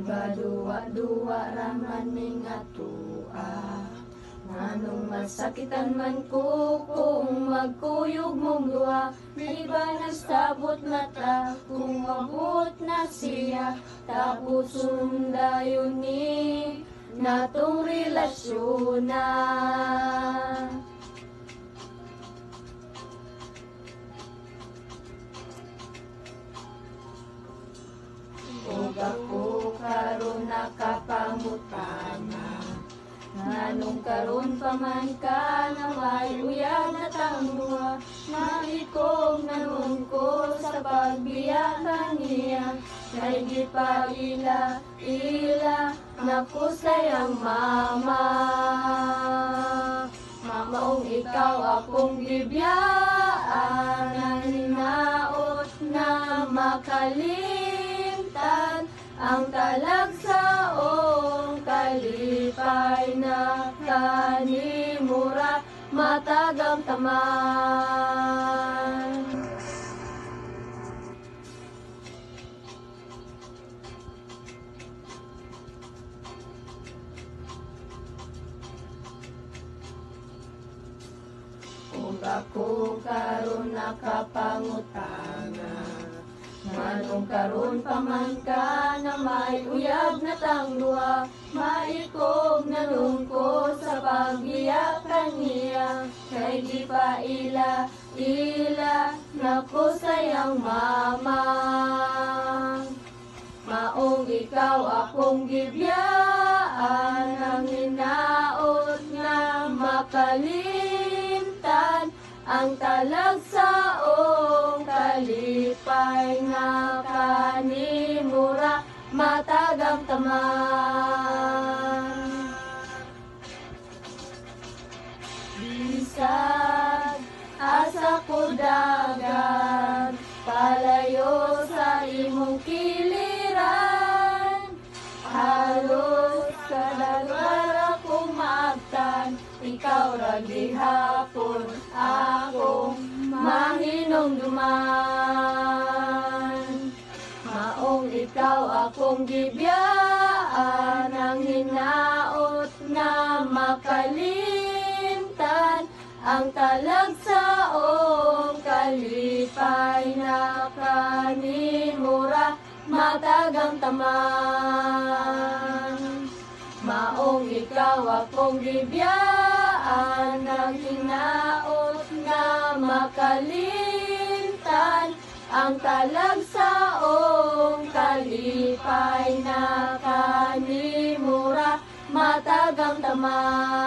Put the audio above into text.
Baduwa-duwa raman ning atua. Nganong masakitan man ko kung magkuyog mong duwa. Di ba nagsabot mata kung mabot na siya. Tapos sundayon ni natong relasyon na. Ug ako karon nakapangutana. Nganong karon pa man ka na may uyab na tangwa. Naikog nanon ko sa pagbiyakan niya. Kay di pa ila nakusay ang mama. Mamaong ikaw akong gibiyaan. Ang hinaot na makalimtan. Ang talagsaong kalipay na kanimura matagam taman. Kung ako karon nakapangutana. Nganong karon pa man ka na may uyab na tangluha. Maikog na ko sa pagbiyakan niya. Kay di pa ila nakusay ang mama. Maong ikaw akong gibiyaan. Ang hinaot na makalimtan. Ang talagsaong kalipay nga kanimura matagam taman. Bisag asa ko dagan palayo sa imong kiliran. Halos kada lugar akong maabtan. Ikaw ra gihapon akong mahinumduman. Maong ikaw akong gibiyaan. Ang hinaot na makalimtan. Ang talagsaong kalipay na kanimura matagam taman. Maong ikaw akong gibiyaan. Ang hinaot nga makalimtan. Ang talagsaong kalipay na kanimura matagam taman.